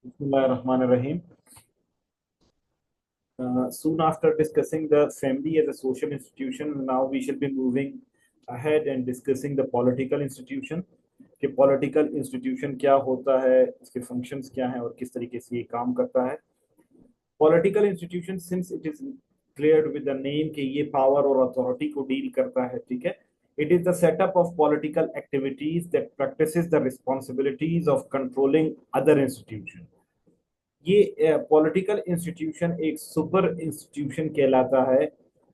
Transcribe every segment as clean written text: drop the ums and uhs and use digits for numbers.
Bismillahirrahmanirrahim. Soon after discussing the family as a social institution, now we shall be moving ahead and discussing the political institution. कि political institution क्या होता है, इसके functions क्या हैं और किस तरीके से ये काम करता है. Political institution since it is cleared with the name कि ये पावर और अथॉरिटी को डील करता है. ठीक है. It is the setup of political activities that practices the responsibilities of controlling other institution. ये पॉलिटिकल इंस्टीट्यूशन एक सुपर इंस्टीट्यूशन कहलाता है.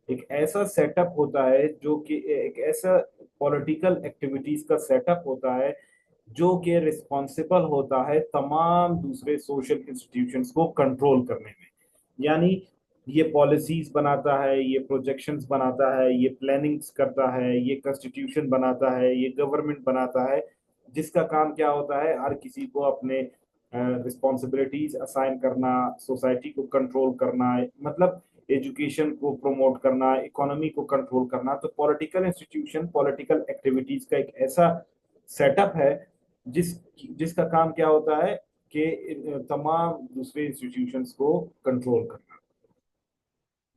एक ऐसा सेटअप होता है जो कि एक ऐसा पॉलिटिकल एक्टिविटीज का सेटअप होता है जो कि रिस्पॉन्सिबल होता है तमाम दूसरे सोशल इंस्टीट्यूशंस को कंट्रोल करने में. यानी ये पॉलिसीज बनाता है, ये प्रोजेक्शंस बनाता है, ये प्लानिंग्स करता है, ये कॉन्स्टिट्यूशन बनाता है, ये गवर्नमेंट बनाता है, जिसका काम क्या होता है हर किसी को अपने रिस्पॉन्सिबिलिटीज असाइन करना, सोसाइटी को कंट्रोल करना, मतलब एजुकेशन को प्रमोट करना, इकोनॉमी को कंट्रोल करना. तो पॉलिटिकल इंस्टीट्यूशन पॉलिटिकल एक्टिविटीज का एक ऐसा सेटअप है जिसका काम क्या होता है कि तमाम दूसरे इंस्टीट्यूशंस को कंट्रोल करना.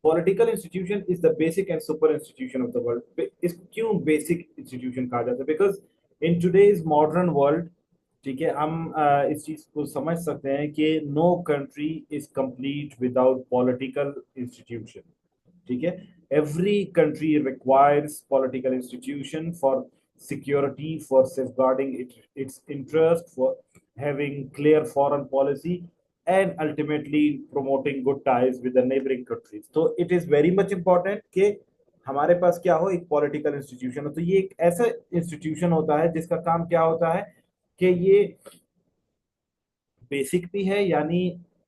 Political institution is the basic and super institution of the world. इस क्यों बेसिक इंस्टीट्यूशन कहा जाता है? Because in today's modern world, ठीक है, हम इस चीज को समझ सकते हैं कि no country is complete without political institution. ठीक है. Every country requires political institution for security, for safeguarding its interest, for having clear foreign policy and ultimately promoting good ties with the neighboring countries. तो it is very much important कि हमारे पास क्या हो, एक political institution हो. तो ये एक ऐसा इंस्टीट्यूशन होता है जिसका काम क्या होता है कि ये बेसिक भी है. यानी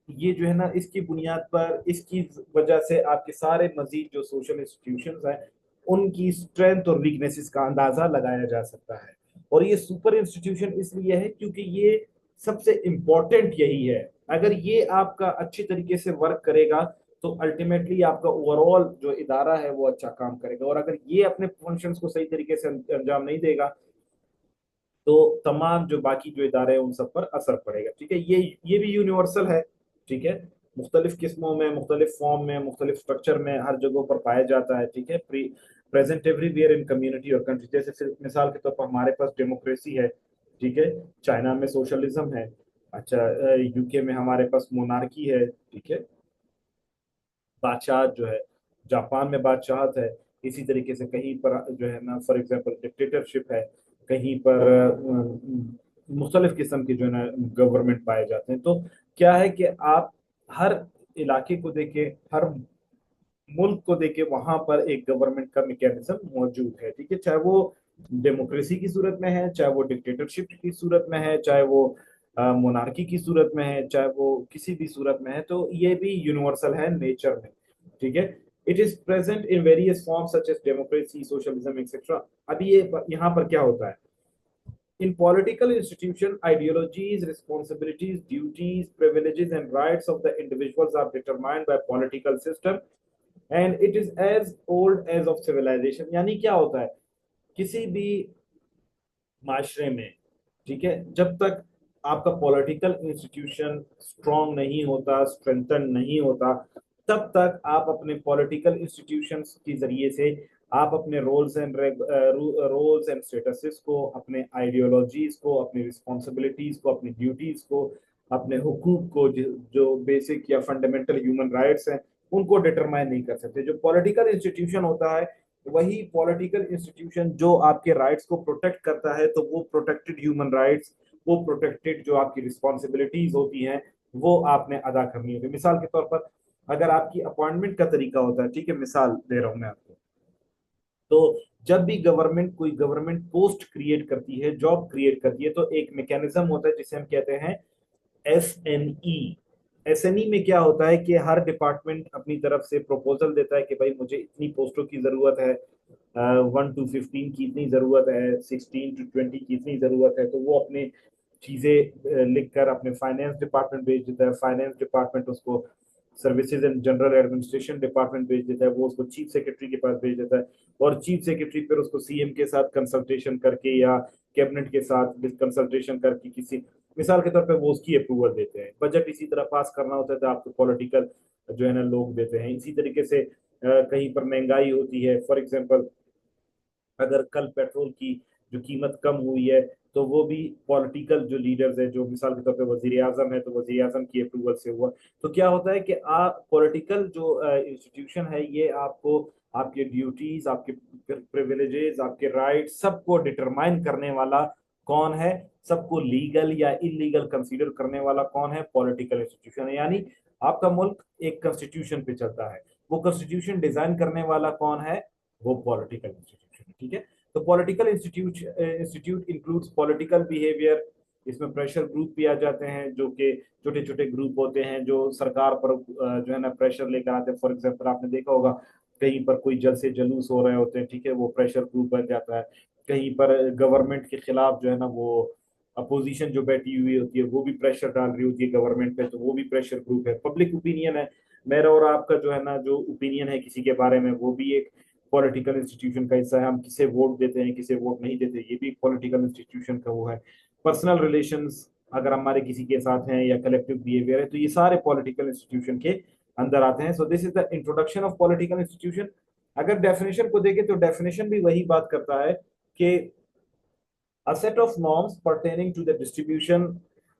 ये जो है ना, इसकी बुनियाद पर, इसकी वजह से आपके सारे मजीद जो सोशल इंस्टीट्यूशंस हैं उनकी स्ट्रेंथ और वीकनेसेस का अंदाजा लगाया जा सकता है. और ये सुपर इंस्टीट्यूशन इसलिए है क्योंकि ये सबसे इम्पोर्टेंट यही है. अगर ये आपका अच्छी तरीके से वर्क करेगा तो अल्टीमेटली आपका ओवरऑल जो इदारा है वो अच्छा काम करेगा. और अगर ये अपने फंक्शंस को सही तरीके से अंजाम नहीं देगा तो तमाम जो बाकी जो इदारे हैं उन सब पर असर पड़ेगा. ठीक है. ये भी यूनिवर्सल है. ठीक है. मुख्तलिफ किस्मों में, मुख्तलिफ फॉर्म में, मुख्तलिफ स्ट्रक्चर में हर जगहों पर पाया जाता है. ठीक है. प्रेजेंट एवरीवेयर इन कम्युनिटी और कंट्री. जैसे सिर्फ मिसाल के तौर पर हमारे पास डेमोक्रेसी है. ठीक है. चाइना में सोशलिज्म है. अच्छा, यूके में हमारे पास मोनार्की है. ठीक है. बादशाहत जो है, जापान में बादशाहत है. इसी तरीके से कहीं पर जो है ना, फॉर एग्जांपल डिक्टेटरशिप है. कहीं पर मुख्तलिफ किस्म के जो है ना गवर्नमेंट पाए जाते हैं. तो क्या है कि आप हर इलाके को देखे, हर मुल्क को देखे, वहां पर एक गवर्नमेंट का मैकेनिज्म मौजूद है. ठीक है. चाहे वो डेमोक्रेसी की सूरत में है, चाहे वो डिक्टेटरशिप की सूरत में है, चाहे वो मोनार्की की सूरत में है, चाहे वो किसी भी सूरत में है. तो ये भी यूनिवर्सल है नेचर में. ठीक है. It is present in various forms such as democracy, socialism etcetera. अभी ये यहाँ पर क्या होता है? In political institution, ideologies, responsibilities, duties, privileges, and rights of the individuals are determined by political system, and it is as old as of civilization. यानी क्या होता है? किसी भी माशरे में, ठीक है, जब तक आपका पॉलिटिकल इंस्टीट्यूशन स्ट्रांग नहीं होता, स्ट्रेंथन नहीं होता, तब तक आप अपने पॉलिटिकल इंस्टीट्यूशंस के जरिए से आप अपने रोल्स एंड स्टेटसेस को, अपने आइडियोलॉजीज को, अपनी रिस्पॉन्सिबिलिटीज को, अपनी ड्यूटीज को, अपने हुकूक को, जो बेसिक या फंडामेंटल ह्यूमन राइट्स हैं, उनको डिटरमाइन नहीं कर सकते. जो पॉलिटिकल इंस्टीट्यूशन होता है, वही पॉलिटिकल इंस्टीट्यूशन जो आपके राइट्स को प्रोटेक्ट करता है. तो वो प्रोटेक्टेड ह्यूमन राइट्स, वो प्रोटेक्टेड जो आपकी रिस्पॉन्सिबिलिटीज होती हैं, वो आपने अदा करनी होगी. मिसाल के तौर पर अगर आपकी अपॉइंटमेंट का तरीका होता है, ठीक है, मिसाल दे रहा हूं मैं आपको, तो जब भी गवर्नमेंट कोई गवर्नमेंट पोस्ट क्रिएट करती है, जॉब क्रिएट करती है, तो एक मैकेनिज्म होता है जिसे हम कहते हैं SNE. SNE में क्या होता है कि हर डिपार्टमेंट अपनी तरफ से प्रपोजल देता है कि भाई मुझे इतनी पोस्टों की जरूरत है, 1 to 15 की इतनी जरूरत है, 16 to 20 की इतनी जरूरत है. तो वो अपने चीजें लिखकर अपने फाइनेंस डिपार्टमेंट भेज देता है. फाइनेंस डिपार्टमेंट उसको services and general administration department भेज देता है. वो उसको चीफ सेक्रेटरी के पास भेज देता है, और चीफ सेक्रेटरी फिर उसको CM के साथ कंसल्टेशन करके या कैबिनेट के साथ कंसल्टेशन करके किसी, मिसाल के तौर पे वो उसकी अप्रूवल देते हैं। बजट इसी तरह पास करना होता है तो आपको पॉलिटिकल जो है ना लोग देते हैं। इसी तरीके से कहीं पर महंगाई होती है, फॉर एग्जांपल अगर कल पेट्रोल की जो कीमत कम हुई है तो वो भी पॉलिटिकल जो लीडर्स है, जो मिसाल के तौर पे वजीर आजम है तो वजीर आजम की अप्रूवल से हुआ। तो क्या होता है कि आप पॉलिटिकल जो इंस्टीट्यूशन है ये आपको आपके ड्यूटीज, आपके प्रिविलेजेस, आपके राइट्स सबको डिटरमाइन करने वाला कौन है, सबको लीगल या इलीगल कंसीडर करने वाला कौन है, पॉलिटिकल इंस्टीट्यूशन है। यानी आपका मुल्क एक कॉन्स्टिट्यूशन पे चलता है, वो कॉन्स्टिट्यूशन डिजाइन करने वाला कौन है, वो पॉलिटिकल इंस्टीट्यूशन है। ठीक है, तो political institute includes political behaviour. इसमें प्रेशर ग्रुप भी आ जाते हैं जो कि छोटे छोटे ग्रुप होते हैं जो सरकार पर जो है ना प्रेशर लेकर आते हैं। फॉर एग्जाम्पल आपने देखा होगा कहीं पर कोई जल से जलूस हो रहे होते हैं, ठीक है, वो प्रेशर ग्रुप बन जाता है। कहीं पर गवर्नमेंट के खिलाफ जो है ना वो अपोजिशन जो बैठी हुई होती है वो भी प्रेशर डाल रही होती है गवर्नमेंट पे, तो वो भी प्रेशर ग्रुप है। पब्लिक ओपिनियन है, मेरा और आपका जो है ना जो ओपिनियन है किसी के बारे में, वो भी एक पॉलिटिकल इंस्टीट्यूशन का हिस्सा है। हम किसे वोट देते हैं, किसे वोट नहीं देते, ये भी पॉलिटिकल इंस्टीट्यूशन का वो है। पर्सनल रिलेशंस अगर हमारे किसी के साथ हैं या कलेक्टिव बिहेवियर है, तो ये सारे पॉलिटिकल इंस्टीट्यूशन के अंदर आते हैं। So this is the introduction of political institution. अगर डेफिनेशन को देखें तो डेफिनेशन भी वही बात करता है कि a set of norms pertaining to the distribution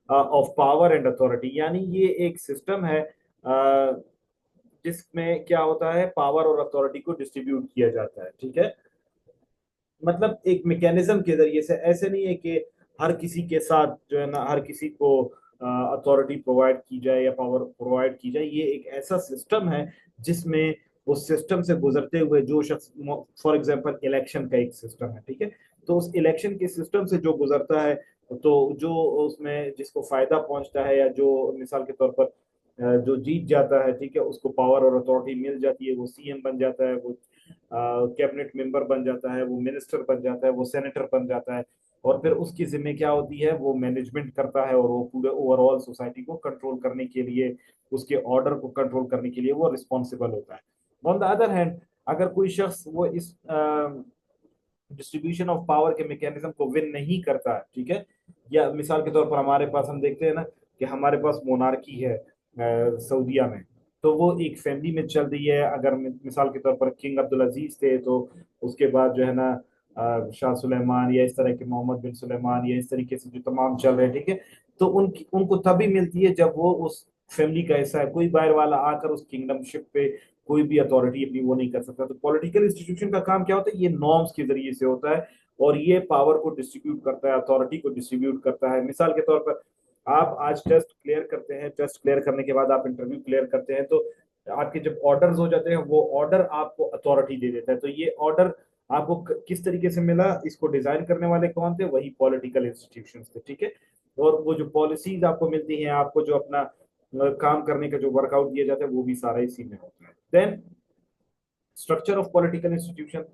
of power and authority। यानी ये एक सिस्टम है जिसमें क्या होता है, पावर और अथॉरिटी को डिस्ट्रीब्यूट किया जाता है। ठीक है, मतलब एक मैकेनिज्म के जरिए से, ऐसे नहीं है कि हर किसी के साथ जो है ना हर किसी को अथॉरिटी प्रोवाइड की जाए या पावर प्रोवाइड की जाए। ये एक ऐसा सिस्टम है जिसमें उस सिस्टम से गुजरते हुए जो शख्स, फॉर एग्जांपल इलेक्शन का एक सिस्टम है, ठीक है, तो उस इलेक्शन के सिस्टम से जो गुजरता है, तो जो उसमें जिसको फायदा पहुंचता है या जो मिसाल के तौर पर जो जीत जाता है, ठीक है, उसको पावर और अथॉरिटी मिल जाती है, वो सीएम बन जाता है, वो कैबिनेट मेंबर बन जाता है, वो मिनिस्टर बन जाता है, वो सेनेटर बन जाता है। और फिर उसकी जिम्मे क्या होती है, वो मैनेजमेंट करता है और वो पूरे ओवरऑल सोसाइटी को कंट्रोल करने के लिए, उसके ऑर्डर को कंट्रोल करने के लिए वो रिस्पॉन्सिबल होता है। ऑन द अदर हैंड अगर कोई शख्स वो इस डिस्ट्रीब्यूशन ऑफ पावर के मैकेनिज्म को विन नहीं करता है, ठीक है, या मिसाल के तौर पर हमारे पास हम देखते हैं ना कि हमारे पास मोनार्की है सऊदीया में, तो वो एक फैमिली में चल रही है। अगर मिसाल के तौर पर किंग अब्दुल अजीज थे, तो उसके बाद जो है ना शाह सुलेमान या इस तरह के मोहम्मद बिन सुलेमान या इस तरीके से जो तमाम चल रहे हैं, ठीक है, तो उनकी उनको तभी मिलती है जब वो उस फैमिली का हिस्सा है। कोई बाहर वाला आकर उस किंगडमशिप पे कोई भी अथॉरिटी अपनी वो नहीं कर सकता। तो पॉलिटिकल इंस्टीट्यूशन का काम क्या होता है, ये नॉर्म्स के जरिए से होता है और ये पावर को डिस्ट्रीब्यूट करता है, अथॉरिटी को डिस्ट्रीब्यूट करता है। मिसाल के तौर पर आप आज टेस्ट क्लियर करते हैं, टेस्ट क्लियर करने के बाद आप इंटरव्यू क्लियर करते हैं, तो आपके जब ऑर्डर्स हो जाते हैं वो ऑर्डर आपको अथॉरिटी दे देता है। तो ये ऑर्डर आपको किस तरीके से मिला, इसको डिजाइन करने वाले कौन थे, वही पॉलिटिकल इंस्टीट्यूशंस थे। ठीक है, और वो जो पॉलिसीज आपको मिलती हैं, आपको जो अपना काम करने का जो वर्कआउट दिया जाता है, वो भी सारा इसी में होता है। Then structure of political institution,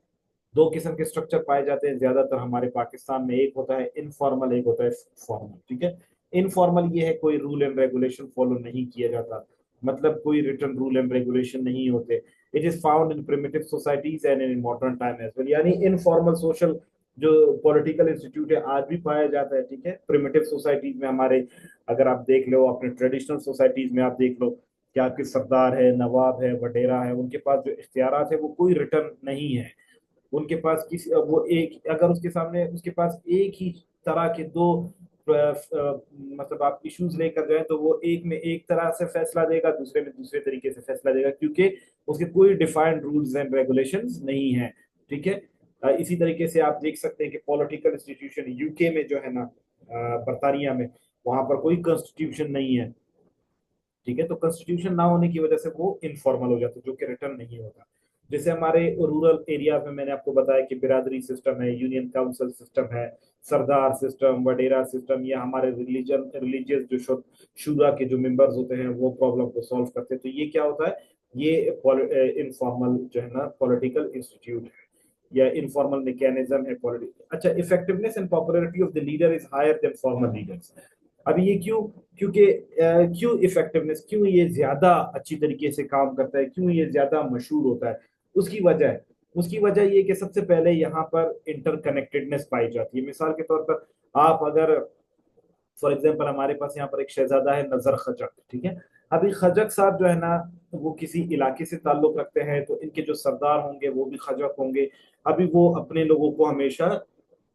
दो किस्म के स्ट्रक्चर पाए जाते हैं ज्यादातर हमारे पाकिस्तान में। एक होता है इनफॉर्मल, एक होता है फॉर्मल। ठीक है, इनफॉर्मल ये है कोई रूल एंड रेगुलेशन फॉलो नहीं किया जाता, मतलब कोई रिटर्न रूल एंड रेगुलेशन नहीं होते। It is found in primitive societies and in modern time as well. यानी इनफॉर्मल सोशल जो पॉलिटिकल इंस्टीट्यूट है आज भी पाया जाता है। ठीक है, प्रिमिटिव सोसाइटीज में हमारे, अगर आप देख लो अपने ट्रेडिशनल सोसाइटीज में आप देख लो कि आपके सरदार है, नवाब है, वडेरा है, उनके पास जो इख्तियारात है वो कोई रिटर्न नहीं है। उनके पास किसी वो एक, अगर उसके सामने उसके पास एक ही तरह के दो मतलब आप इश्यूज लेकर जाए तो वो एक में एक तरह से फैसला देगा, दूसरे में दूसरे तरीके से फैसला देगा, क्योंकि उसके कोई डिफाइंड रूल्स एंड रेगुलेशंस नहीं है। ठीक है, इसी तरीके से आप देख सकते हैं कि पॉलिटिकल इंस्टीट्यूशन यूके में जो है ना बरतानिया में, वहां पर कोई कॉन्स्टिट्यूशन नहीं है। ठीक है, तो कॉन्स्टिट्यूशन ना होने की वजह से वो इनफॉर्मल हो जाता है, जो कि रिटर्न नहीं होता। जैसे हमारे रूरल एरिया में मैंने आपको बताया कि बिरादरी सिस्टम है, यूनियन काउंसिल सिस्टम है, सरदार सिस्टम, वडेरा सिस्टम, या हमारे रिलीजियस जो शूरा के जो मेंबर्स होते हैं वो प्रॉब्लम को सॉल्व करते हैं। तो ये क्या होता है, ये इनफॉर्मल जो है ना पॉलिटिकल इंस्टीट्यूट है या इनफॉर्मल मैकेनिज्म है पॉलिटिकल। अच्छा, effectiveness and popularity of the leader is higher than formal leaders. अभी ये क्यों, क्योंकि क्यों इफेक्टिवनेस, क्यों ये ज्यादा अच्छी तरीके से काम करता है, क्यों ये ज्यादा मशहूर होता है, उसकी वजह है, उसकी वजह ये कि सबसे पहले यहाँ पर इंटरकनेक्टेडनेस पाई जाती है। मिसाल के तौर पर आप अगर फॉर एग्जाम्पल हमारे पास यहाँ पर एक शहजादा है नजर खजक, ठीक है। अभी खजक साहब जो है ना, वो किसी इलाके से ताल्लुक रखते हैं, तो इनके जो सरदार होंगे वो भी खजक होंगे। अभी वो अपने लोगों को हमेशा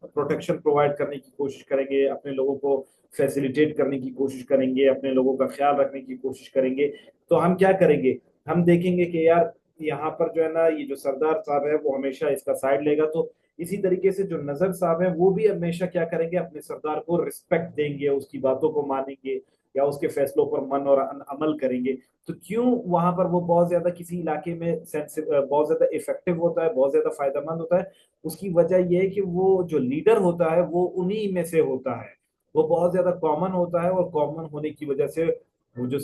प्रोटेक्शन प्रोवाइड करने की कोशिश करेंगे, अपने लोगों को फैसिलिटेट करने की कोशिश करेंगे, अपने लोगों का ख्याल रखने की कोशिश करेंगे। तो हम क्या करेंगे, हम देखेंगे कि यार यहाँ पर जो है ना, ये जो सरदार साहब है वो हमेशा इसका साइड लेगा। तो इसी तरीके से जो नजर साहब है वो भी हमेशा क्या करेंगे, अपने सरदार को रिस्पेक्ट देंगे, उसकी बातों को मानेंगे या उसके फैसलों पर मन और अमल करेंगे। तो क्यों वहां पर वो बहुत ज्यादा किसी इलाके में बहुत ज्यादा इफेक्टिव होता है, बहुत ज्यादा फायदेमंद होता है? उसकी वजह यह है कि वो जो लीडर होता है वो उन्हीं में से होता है, वो बहुत ज्यादा कॉमन होता है। और कॉमन होने की वजह से वो जो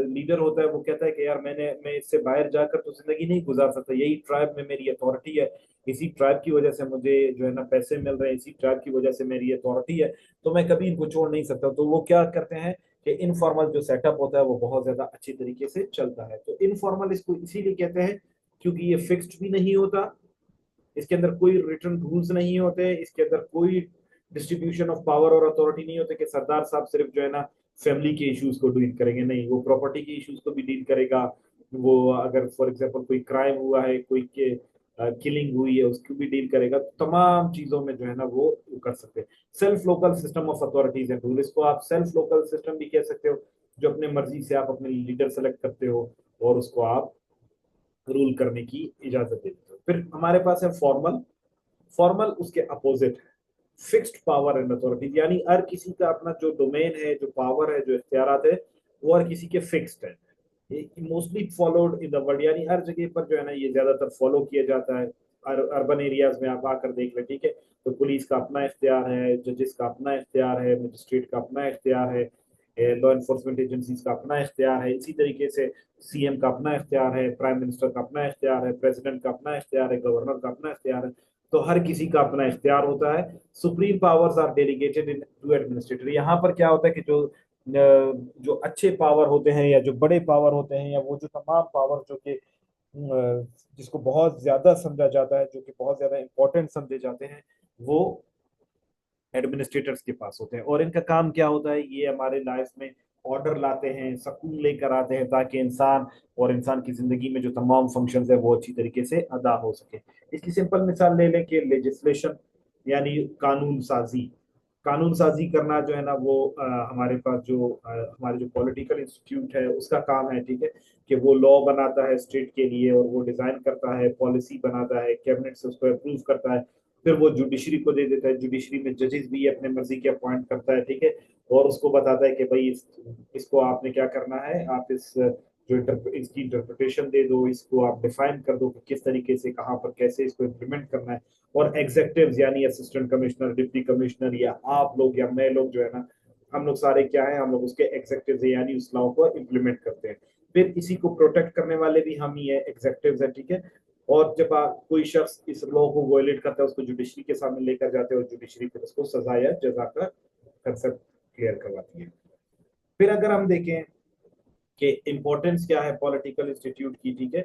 लीडर होता है वो कहता है कि यार मैं इससे बाहर जाकर तो जिंदगी नहीं गुजार सकता, यही ट्राइब में मेरी अथॉरिटी है, इसी ट्राइब की वजह से मुझे जो है ना पैसे मिल रहे हैं, इसी ट्राइब की वजह से मेरी अथॉरिटी है, तो मैं कभी इनको छोड़ नहीं सकता। तो वो क्या करते हैं कि इनफॉर्मल जो सेटअप होता है वो बहुत ज्यादा अच्छी तरीके से चलता है। तो इनफॉर्मल इसको इसीलिए कहते हैं क्योंकि ये फिक्स्ड भी नहीं होता, इसके अंदर कोई रिटर्न रूल्स नहीं होते, इसके अंदर कोई डिस्ट्रीब्यूशन ऑफ पावर और अथॉरिटी नहीं होते कि सरदार साहब सिर्फ जो है ना फैमिली के इश्यूज को डील करेंगे, नहीं, वो प्रॉपर्टी के इश्यूज को भी डील करेगा। वो अगर फॉर एग्जांपल कोई क्राइम हुआ है, कोई के किलिंग हुई है, उसको भी डील करेगा। तो तमाम चीजों में जो है ना वो कर सकते हैं। Self local system of authorities and rule, इसको आप सेल्फ लोकल सिस्टम भी कह सकते हो, जो अपने मर्जी से आप अपने लीडर सेलेक्ट करते हो और उसको आप रूल करने की इजाजत देते हो। फिर हमारे पास है फॉर्मल। फॉर्मल उसके अपोजिट है फिक्स्ड पावर एंड अथॉरिटी, यानी हर किसी का अपना जो डोमेन है, जो पावर है, जो इख्तियारात है, वो हर किसी के फिक्स्ड है। Mostly followed in the world, यानी हर जगह पर जो है ना ये ज्यादातर फॉलो किया जाता है। अर्बन एरियाज में आप आकर देख लें, ठीक है, तो पुलिस का अपना इख्तियार है, जजेस का अपना इख्तियार है, मजिस्ट्रेट का अपना इख्तियार है, लॉ इन्फोर्समेंट एजेंसीज का अपना इख्तियार है। इसी तरीके से सीएम का अपना इख्तियार है, प्राइम मिनिस्टर का अपना इख्तियार है, प्रेसिडेंट का अपना इख्तियार है, गवर्नर का अपना इख्तियार है। तो हर किसी का अपना इख्तियार होता है। Supreme powers are delegated into administrator. यहाँ पर क्या होता है कि जो अच्छे पावर होते हैं या जो बड़े पावर होते हैं या वो जो तमाम पावर जो कि जिसको बहुत ज्यादा समझा जाता है, जो कि बहुत ज्यादा इंपॉर्टेंट समझे जाते हैं, वो एडमिनिस्ट्रेटर्स के पास होते हैं। और इनका काम क्या होता है, ये हमारे लाइफ में ऑर्डर लाते हैं, सुकून लेकर आते हैं, ताकि इंसान और इंसान की जिंदगी में जो तमाम फंक्शंस है वो अच्छी तरीके से अदा हो सके। इसकी सिंपल मिसाल ले लें कि लेजिस्लेशन यानी कानून साजी। कानून साजी करना जो है ना वो हमारे पास जो हमारे जो पॉलिटिकल इंस्टीट्यूट है उसका काम है, ठीक है, कि वो लॉ बनाता है स्टेट के लिए, और वो डिजाइन करता है, पॉलिसी बनाता है, कैबिनेट से उसको अप्रूव करता है, फिर वो जुडिशरी को दे देता है, जुडिशरी में जजेस भी अपने मर्जी के अपॉइंट करता है, ठीक है, और उसको बताता है कि भाई इसको आपने क्या करना है, आप इस जो इसकी इंटरप्रिटेशन दे दो, इसको आप डिफाइन कर दो कि किस तरीके से कहाँ पर कैसे इसको इम्प्लीमेंट करना है। और एग्जेक्टिव्स यानी असिस्टेंट कमिश्नर, डिप्टी कमिश्नर या आप लोग या मैं लोग जो है ना, हम लोग सारे क्या है, हम लोग उसके एग्जेक्टिव्स यानी उस लॉ को इम्प्लीमेंट करते हैं। फिर इसी को प्रोटेक्ट करने वाले भी हम ही है, एग्जेक्टिव्स है, ठीक है। और जब कोई शख्स इस लॉ को वायलेट करता है उसको जुडिशरी के सामने लेकर जाते हैं और जुडिशरी फिर उसको सजा या जजा का कंसेप्ट क्लियर करवाती है। फिर अगर हम देखें कि इम्पोर्टेंस क्या है पॉलिटिकल इंस्टीट्यूट की, ठीक है,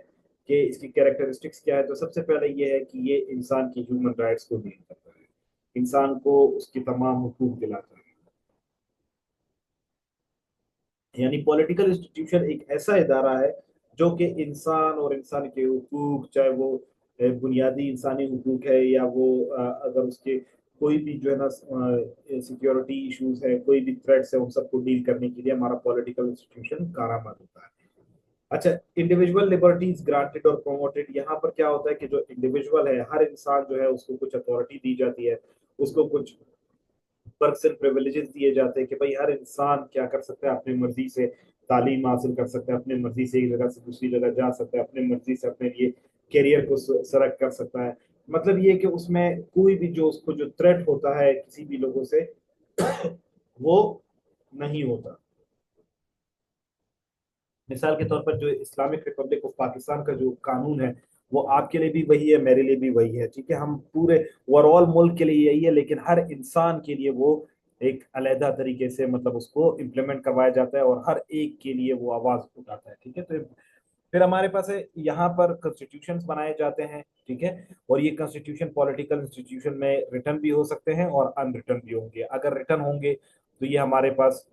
कि इसकी कैरेक्टरिस्टिक्स क्या है, तो सबसे पहले ये है कि ये इंसान की ह्यूमन राइट्स को डील करता है, इंसान को उसकी तमाम हुकूक दिलाता है। यानी पॉलिटिकल इंस्टीट्यूशन एक ऐसा इदारा है जो कि इंसान और इंसान के हुकूक, चाहे वो बुनियादी इंसानी हुकूक है या वो अगर उसके कोई भी जो है ना सिक्योरिटी इश्यूज है, कोई भी थ्रेट्स है, उन सबको डील करने के लिए हमारा पॉलिटिकल इंस्टीट्यूशन कारआमद होता है। अच्छा, इंडिविजुअल लिबर्टीज ग्रांटेड और प्रोमोटेड, यहाँ पर क्या होता है कि जो इंडिविजुअल है, हर इंसान जो है उसको कुछ अथॉरिटी दी जाती है, उसको कुछ पर्क्स एंड प्रिविलेजेस दिए जाते हैं कि भाई हर इंसान क्या कर सकता है, अपनी मर्जी से तालीम हासिल कर सकता है, अपनी मर्जी से एक जगह से दूसरी जगह जा सकता है, अपनी मर्जी से अपने लिए करियर को सेलेक्ट कर सकता है। मतलब ये कि उसमें कोई भी जो उसको जो थ्रेट होता है किसी भी लोगों से वो नहीं होता। मिसाल के तौर पर जो इस्लामिक रिपब्लिक ऑफ पाकिस्तान का जो कानून है वो आपके लिए भी वही है, मेरे लिए भी वही है, ठीक है, हम पूरे ओवरऑल मुल्क के लिए यही है, लेकिन हर इंसान के लिए वो एक अलहदा तरीके से मतलब उसको इम्प्लीमेंट करवाया जाता है और हर एक के लिए वो आवाज उठाता है, ठीक है। तो फिर हमारे पास है यहाँ पर कॉन्स्टिट्यूशंस बनाए जाते हैं, ठीक है, और ये कॉन्स्टिट्यूशन पॉलिटिकल इंस्टीट्यूशन में रिटर्न भी हो सकते हैं और अनरिटर्न भी होंगे। अगर रिटर्न होंगे तो ये हमारे पास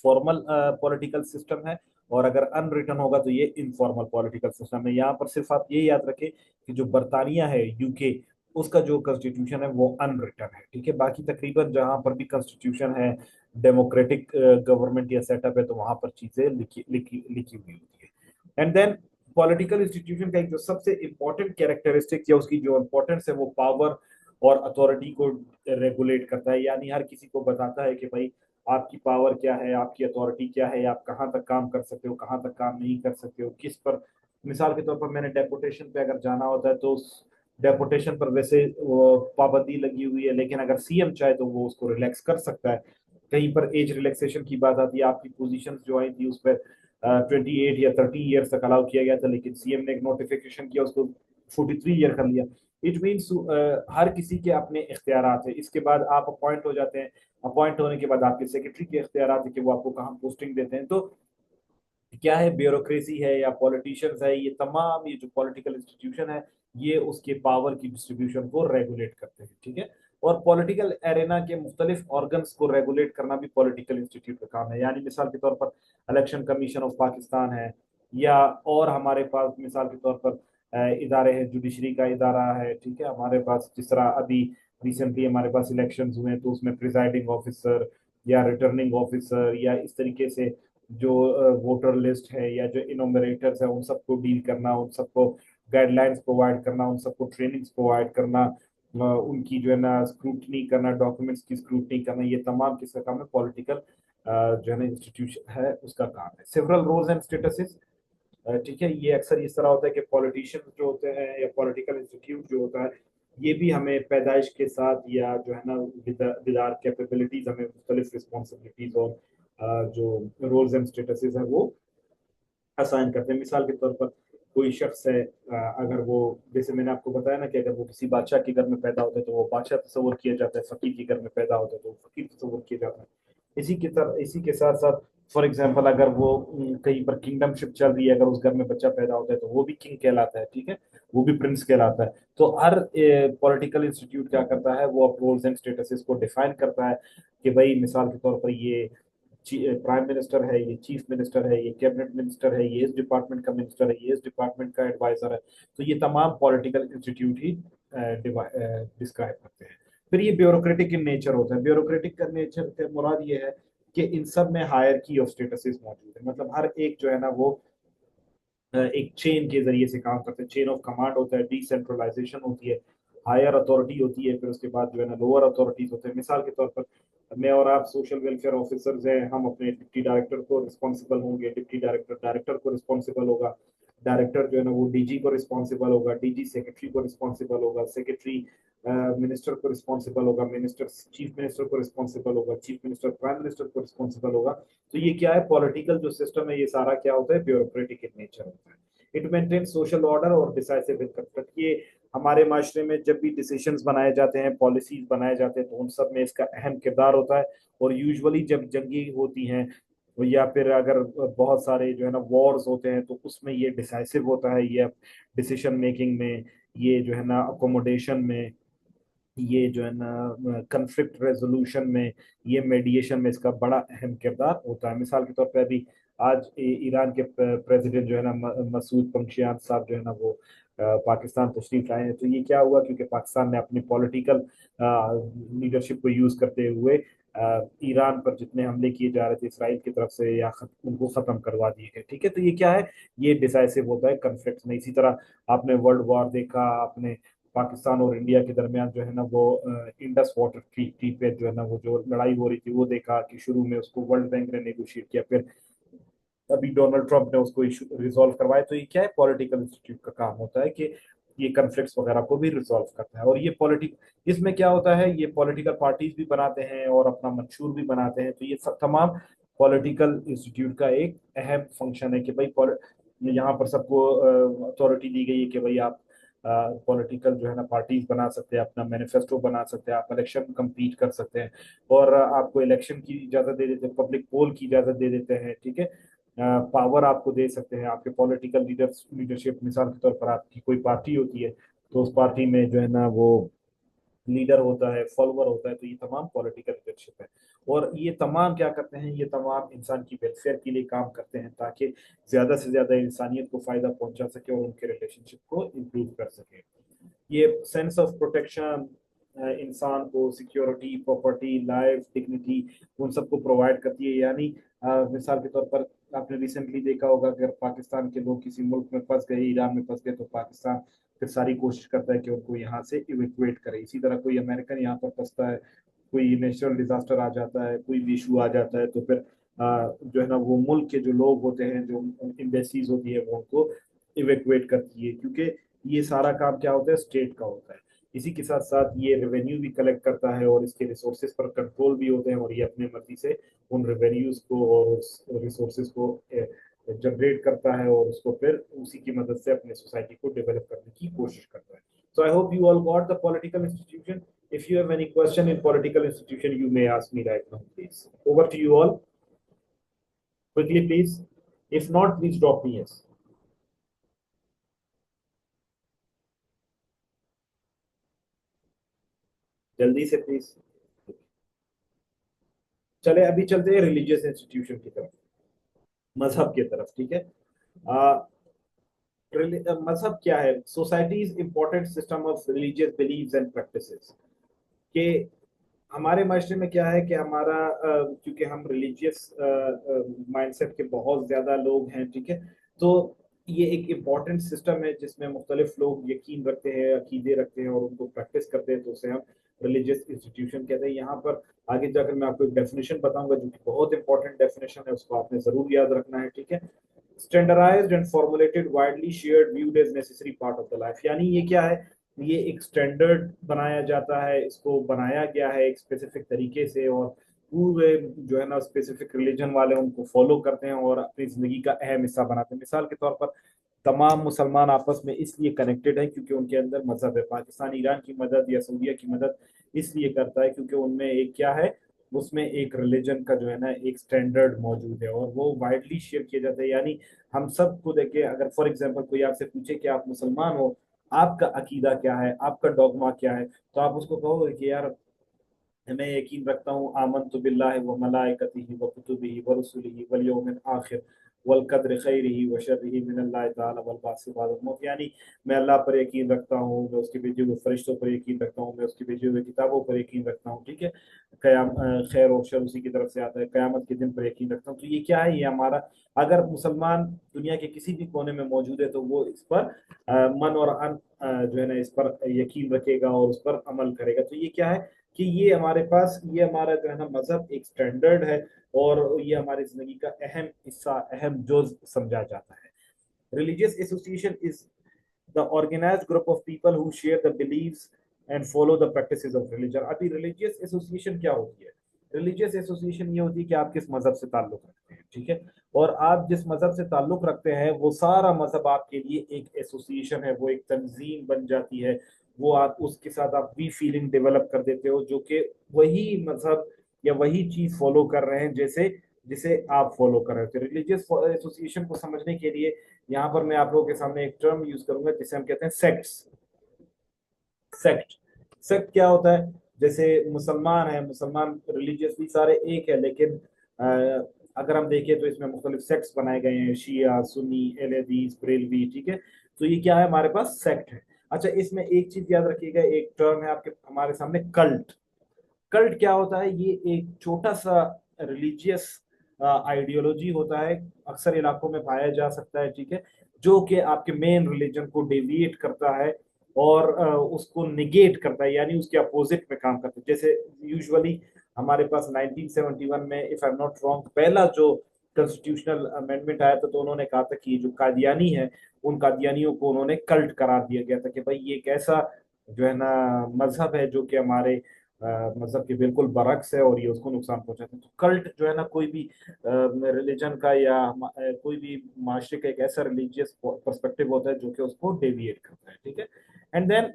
फॉर्मल पॉलिटिकल सिस्टम है, और अगर अनरिटन होगा तो ये इनफॉर्मल पॉलिटिकल सिस्टम है। यहाँ पर सिर्फ आप ये याद रखें कि जो बर्तानिया है, यूके, उसका जो कॉन्स्टिट्यूशन है वो अनरिटन है, ठीक है। बाकी तकरीबन जहां पर भी कॉन्स्टिट्यूशन है, डेमोक्रेटिक गवर्नमेंट या सेटअप है, तो वहां पर चीजें लिखी लिखी लिखी हुई होती है। एंड देन पॉलिटिकल इंस्टीट्यूशन का एक जो सबसे इंपॉर्टेंट कैरेक्टरिस्टिक या उसकी जो इंपॉर्टेंस है वो पावर और अथॉरिटी को रेगुलेट करता है, यानी हर किसी को बताता है कि भाई आपकी पावर क्या है, आपकी अथॉरिटी क्या है, आप कहाँ तक काम कर सकते हो, कहाँ तक काम नहीं कर सकते हो, किस पर। मिसाल के तौर पर मैंने डेपुटेशन पे अगर जाना होता है तो उस डेपुटेशन पर वैसे वो पाबंदी लगी हुई है, लेकिन अगर सीएम चाहे तो वो उसको रिलैक्स कर सकता है। कहीं पर एज रिलैक्सेशन की बात आती है, आपकी पोजीशन जो आई थी उस पर 28 या 30 ईयर्स तक अलाउ किया गया था, लेकिन सीएम ने एक नोटिफिकेशन किया, उसको 43 ईयर कर लिया। इट मीन्स हर किसी के अपने इख्तियारात है। इसके बाद आप अपॉइंट हो जाते हैं, अपॉइंट होने के बाद आपके सेक्रेटरी के इख्तियारात है कि वो आपको कहाँ पोस्टिंग देते हैं। तो क्या है, ब्यूरोक्रेसी है या पॉलिटिशियंस है, ये तमाम ये जो पॉलिटिकल इंस्टीट्यूशन है, ये उसके पावर की डिस्ट्रीब्यूशन को रेगुलेट करते हैं, ठीक है। और पॉलिटिकल एरेना के मुख्तलिफ ऑर्गन्स को रेगुलेट करना भी पॉलिटिकल इंस्टीट्यूट का काम है। यानी मिसाल के तौर पर इलेक्शन कमीशन ऑफ पाकिस्तान है, या और हमारे पास मिसाल के तौर पर इदारे हैं, जुडिशरी का इदारा है, ठीक है। हमारे पास जिस तरह अभी रिसेंटली हमारे पास इलेक्शंस हुए हैं, तो उसमें प्रिजाइडिंग ऑफिसर या रिटर्निंग ऑफिसर या इस तरीके से जो वोटर लिस्ट है या जो इनोमरेटर्स है, उन सबको डील करना, उन सबको गाइडलाइंस प्रोवाइड करना, उन सबको ट्रेनिंग्स प्रोवाइड करना, उनकी जो है ना स्क्रूटनी करना, डॉक्यूमेंट्स की स्क्रूटनी करना, ये तमाम किसका काम है, पॉलिटिकल जो है ना इंस्टीट्यूशन है उसका काम है। सेवरल रोल्स एंड स्टेटसेस, ठीक है, ये अक्सर इस तरह होता है कि पॉलिटिशियन जो होते हैं या पॉलिटिकल इंस्टीट्यूट जो होता है, ये भी हमें पैदाइश के साथ या जो है ना विदार कैपेबिलिटीज हमें मुख्तलिफ रिस्पॉन्सिबिलिटीज और जो रोल्स एंड स्टेटसेस है वो असाइन करते हैं। मिसाल के तौर पर कोई शख्स है, अगर वो, जैसे मैंने आपको बताया ना कि अगर वो किसी बादशाह के घर में पैदा होता है तो वो बादशाह तस्वर किया जाता है, फकीर के घर में पैदा होता है तो वो फकीर तस्वर किया जाता है। इसी के साथ साथ फॉर एग्जाम्पल अगर वो कहीं पर किंगडमशिप चल रही है, अगर उस घर में बच्चा पैदा होता है तो वो भी किंग कहलाता है, ठीक है, वो भी प्रिंस कहलाता है। तो हर पॉलिटिकल इंस्टीट्यूट क्या करता है, वो रोल्स एंड स्टेटसेस को डिफाइन करता है कि भाई मिसाल के तौर पर ये प्राइम मिनिस्टर है, ये चीफ मिनिस्टर है, ये कैबिनेट मिनिस्टर है, ये इस डिपार्टमेंट का मिनिस्टर है, ये इस डिपार्टमेंट का एडवाइजर है। तो ये तमाम पॉलिटिकल इंस्टीट्यूट ही डिस्क्राइब करते हैं। फिर ये ब्यूरोक्रेटिक इन नेचर होता है। ब्यूरोक्रेटिक का नेचर का मुराद ये है कि इन सब में हायरकी ऑफ स्टेटसेस मौजूद है, मतलब हर एक जो है ना वो एक चेन के जरिए से काम करते हैं। चेन ऑफ कमांड होता है, डिसेंट्रलाइजेशन होती है, हायर अथॉरिटी होती है, फिर उसके बाद जो है ना लोअर अथॉरिटीज होते हैं। मिसाल के तौर पर मैं और आप सोशल वेलफेयर ऑफिसर्स हैं, हम अपने डिप्टी डायरेक्टर को रिस्पॉन्सिबल होंगे, डिप्टी डायरेक्टर डायरेक्टर को रिस्पॉन्सिबल होगा, डायरेक्टर जो है ना वो डीजी को रिस्पॉन्सिबल होगा, डीजी सेक्रेटरी को रिस्पॉन्सिबल होगा, सेक्रेटरी मिनिस्टर को रिस्पॉन्सिबल होगा, मिनिस्टर चीफ मिनिस्टर को रिस्पॉन्सिबल होगा, चीफ मिनिस्टर प्राइम मिनिस्टर को रिस्पॉन्सिबल होगा। तो ये क्या है, पॉलिटिकल जो सिस्टम है ये सारा क्या होता है, ब्यूरोक्रेटिक इन नेचर होता है। इट मेंटेन सोशल ऑर्डर और डिसाइसिव कंफ्लिक्ट। ये हमारे माशरे में जब भी डिसीजंस बनाए जाते हैं, पॉलिसीज बनाए जाते हैं, तो उन सब में इसका अहम किरदार होता है। और यूजुअली जब जंगी होती हैं या फिर अगर बहुत सारे जो है ना वॉर्स होते हैं, तो उसमें ये डिसाइसिव होता है, ये डिसीजन मेकिंग में, ये जो है ना अकोमोडेशन में, ये जो है ना कंफ्लिक्ट रेजोल्यूशन में, ये मेडिएशन में इसका बड़ा अहम किरदार होता है। मिसाल के तौर पर अभी आज ईरान के प्रेसिडेंट जो है ना मसूद पमशियान साहब जो है ना वो पाकिस्तान तशरीफ लाए हैं। तो ये क्या हुआ, क्योंकि पाकिस्तान ने अपनी पॉलिटिकल लीडरशिप को यूज करते हुए ईरान पर जितने हमले किए जा रहे थे इसराइल की तरफ से, या उनको खत्म करवा दिए गए, ठीक है। तो ये क्या है, ये डिसाइसिव होता है कन्फ्लिक्ट में। इसी तरह आपने वर्ल्ड वॉर देखा, आपने पाकिस्तान और इंडिया के दरमियान जो है ना वो इंडस वाटर ट्रीटी पे जो है ना वो जो लड़ाई हो रही थी, वो देखा कि शुरू में उसको वर्ल्ड बैंक ने नेगोशिएट किया, फिर अभी डोनाल्ड ट्रंप ने उसको इशू रिजॉल्व करवाया। तो ये क्या है, पॉलिटिकल इंस्टीट्यूट का काम होता है कि ये कन्फ्लिक्ट्स वगैरह को भी रिजॉल्व करता है। और ये पॉलिटिक इसमें क्या होता है, ये पॉलिटिकल पार्टीज भी बनाते हैं और अपना मंशूर भी बनाते हैं। तो ये सब तमाम पॉलिटिकल इंस्टीट्यूट का एक अहम फंक्शन है कि भाई यहाँ पर सबको अथॉरिटी दी गई है कि भाई आप पॉलिटिकल जो है ना पार्टीज बना सकते हैं, अपना मैनिफेस्टो बना सकते हैं, आप इलेक्शन कम्पीट कर सकते हैं, और आपको इलेक्शन की इजाजत दे देते हैं, पब्लिक पोल की इजाजत दे देते हैं, ठीक है। पावर आपको दे सकते हैं, आपके पॉलिटिकल लीडरशिप, मिसाल के तौर पर आपकी कोई पार्टी होती है, तो उस पार्टी में जो है ना वो लीडर होता है, फॉलोअर होता है, तो ये तमाम पॉलिटिकल लीडरशिप है। और ये तमाम क्या करते हैं, ये तमाम इंसान की वेलफेयर के लिए काम करते हैं, ताकि ज्यादा से ज्यादा इंसानियत को फायदा पहुंचा सके और उनके रिलेशनशिप को इम्प्रूव कर सके। ये सेंस ऑफ प्रोटेक्शन इंसान को सिक्योरिटी, प्रॉपर्टी, लाइफ, डिग्निटी, उन सबको प्रोवाइड करती है। यानी मिसाल के तौर पर आपने रिसेंटली देखा होगा, अगर पाकिस्तान के लोग किसी मुल्क में फंस गए, ईरान में फंस गए, तो पाकिस्तान फिर सारी कोशिश करता है कि उनको यहाँ से इवेक्युएट करे। इसी तरह कोई अमेरिकन यहाँ पर फंसता है, कोई नेचुरल डिजास्टर आ जाता है, कोई भी इशू आ जाता है, तो फिर जो है ना वो मुल्क के जो लोग होते हैं, जो एम्बेसीज होती है, वो उनको इवेक्युएट करती है, क्योंकि ये सारा काम क्या होता है, स्टेट का होता है। इसी के साथ साथ ये रेवेन्यू भी कलेक्ट करता है और इसके रिसोर्सेज पर कंट्रोल भी होते हैं, और ये अपने मर्जी से उन रेवेन्यूज को और उस रिसोर्सेज को जनरेट करता है, और उसको फिर उसी की मदद से अपने सोसाइटी को डेवलप करने की कोशिश करता है। So I hope you all got the political institution. If you have any question in political institution, you may ask me right now, please. Over to you all. Quickly, please. If not, please drop me yes. जल्दी से please. चले अभी चलते हैं religious institution की तरफ, मजहब की तरफ, ठीक है। आ, मजहब क्या है? Societies important system of religious beliefs and practices. के हमारे माशरे में क्या है कि हमारा क्योंकि हम रिलीजियस माइंडसेट के बहुत ज्यादा लोग हैं, ठीक है, तो ये एक इम्पॉर्टेंट सिस्टम है जिसमें मुख्तलिफ लोग यकीन रखते हैं, अकीदे रखते हैं और उनको प्रैक्टिस करते हैं, तो उसे हम रिलीजियस इंस्टीट्यूशन कहते हैं। यहाँ पर आगे जाकर मैं आपको एक डेफिनेशन बताऊंगा जो कि बहुत इंपॉर्टेंट डेफिनेशन है, उसको आपने जरूर याद रखना है, ठीक है। Standardised and formulated widely shared viewed as necessary part of the life. यानी ये क्या है, ये एक स्टैंडर्ड बनाया जाता है, इसको बनाया गया है एक स्पेसिफिक तरीके से, और पूरे जो है ना स्पेसिफिक रिलीजन वाले उनको फॉलो करते हैं और अपनी जिंदगी का अहम हिस्सा बनाते हैं। मिसाल के तौर पर तमाम मुसलमान आपस में इसलिए कनेक्टेड है क्योंकि उनके अंदर मजहब है। पाकिस्तान ईरान की मदद या सऊदीया की मदद इसलिए करता है क्योंकि उनमें एक क्या है, उसमें एक रिलीजन का जो है ना एक स्टैंडर्ड मौजूद है और वो वाइडली शेयर किया जाता है। यानी हम सबको देखे, अगर फॉर एग्जांपल कोई आपसे पूछे कि आप मुसलमान हो, आपका अकीदा क्या है, आपका डॉगमा क्या है, तो आप उसको कहोगे कि यार मैं यकीन रखता हूँ आमनतु बिल्लाहि व मलाइकतिही व कुतुबिही व रुसुलिही वल यौमिल आखिर वल कद्र खैरिही व शर्रिही मिनल्लाहि तआला वल बासी बादल मौत। यानी मैं अल्लाह पर यकीन रखता हूँ, मैं उसके भेजे हुए फरिश्तों पर यकीन रखता हूँ, मैं उसके भेजे हुए किताबों पर यकीन रखता हूँ, ठीक है। खैर और शर उसी की तरफ से आता है, कयामत के दिन पर यकीन रखता हूँ। तो ये क्या है, ये हमारा, अगर मुसलमान दुनिया के किसी भी कोने में मौजूद है तो वो इस पर मन और अन जो है ना इस पर यकीन रखेगा और उस पर अमल करेगा। तो ये क्या है कि ये हमारे पास, ये हमारा जो है ना मजहब एक स्टैंडर्ड है और ये हमारी जिंदगी का अहम हिस्सा, अहम जुज समझा जाता है। Religious association is the organised group of people who share the beliefs and follow the practices of religion. अभी रिलीजियस एसोसिएशन क्या होती है? रिलीजियस एसोसिएशन ये होती है कि आप किस मजहब से ताल्लुक रखते हैं, ठीक है, और आप जिस मजहब से ताल्लुक रखते हैं वो सारा मजहब आपके लिए एक एसोसिएशन है, वो एक तंजीम बन जाती है। वो आप उसके साथ आप भी फीलिंग डेवलप कर देते हो जो कि वही मजहब या वही चीज फॉलो कर रहे हैं जैसे जिसे आप फॉलो कर रहे थे। रिलीजियस एसोसिएशन को समझने के लिए यहाँ पर मैं आप लोगों के सामने एक टर्म यूज करूंगा जिसे हम कहते हैं सेक्ट्स। सेक्ट, सेक्ट क्या होता है? जैसे मुसलमान है, मुसलमान रिलीजियसली सारे एक है, लेकिन अगर हम देखें तो इसमें मुख्तलिफ सेक्ट्स बनाए गए हैं, शिया, सुन्नी, अहलदीस, बरेलवी, ठीक है। तो ये क्या है, हमारे पास सेक्ट है। अच्छा, इसमें एक चीज याद रखिएगा, एक टर्म है आपके हमारे सामने, कल्ट। कल्ट क्या होता है? ये एक छोटा सा रिलीजियस आइडियोलॉजी होता है, अक्सर इलाकों में पाया जा सकता है, ठीक है, जो कि आपके मेन रिलीजन को डेविएट करता है और उसको निगेट करता है, यानी उसके अपोजिट में काम करता है। जैसे यूजुअली हमारे पास 1971 में, if I am not wrong, पहला जो कॉन्स्टिट्यूशनल अमेंडमेंट आया था, तो उन्होंने कहा था कि जो कादियानी है, उन कादियानियों को उन्होंने कल्ट करार दिया गया था कि भाई ये एक ऐसा जो है ना मजहब है जो कि हमारे मजहब के बिल्कुल बरक्स है और ये उसको नुकसान पहुंचाते हैं। तो कल्ट जो है ना कोई भी रिलीजन का या कोई भी माशरे का एक ऐसा रिलीजियस पर्सपेक्टिव होता है जो कि उसको डेविएट करता है, ठीक है। एंड देन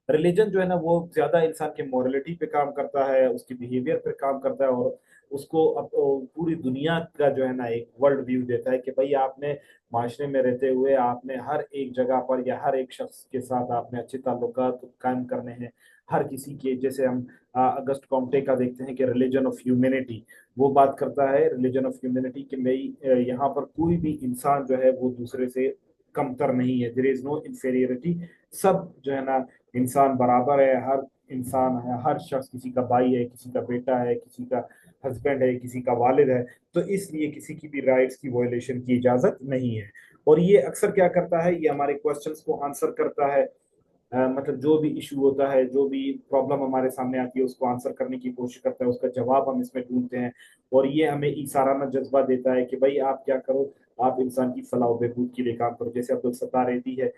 रिलीजन जो है ना वो ज्यादा इंसान के मोरलिटी पे काम करता है, उसकी बिहेवियर पे काम करता है, और उसको पूरी दुनिया का जो है ना एक वर्ल्ड व्यू देता है कि भाई आपने माशरे में रहते हुए आपने हर एक जगह पर या हर एक शख्स के साथ आपने अच्छे ताल्लुकात कायम करने हैं। हर किसी के, जैसे हम अगस्ट कॉम्टे का देखते हैं कि रिलीजन ऑफ ह्यूमैनिटी, वो बात करता है रिलीजन ऑफ ह्यूमैनिटी कि भाई यहाँ पर कोई भी इंसान जो है वो दूसरे से कमतर नहीं है, देयर इज नो इंफीरियरिटी। सब जो है ना इंसान बराबर है, हर इंसान है, हर शख्स, किसी का भाई है, किसी का बेटा है, किसी का हस्बैंड है, किसी का वालिद है। तो इसलिए किसी की भी राइट्स की वायलेशन की इजाजत नहीं है। और ये अक्सर क्या करता है, ये हमारे क्वेश्चंस को आंसर करता है। मतलब जो भी इशू होता है, जो भी प्रॉब्लम हमारे सामने आती है, उसको आंसर करने की कोशिश करता है, उसका जवाब हम इसमें ढूंढते हैं। और ये हमें ईसाराना जज्बा देता है कि भाई आप क्या करो, आप इंसान की फलाह व बहबूद के लिए काम करो। जैसे अब्दुल सत्तार रेड्डी है,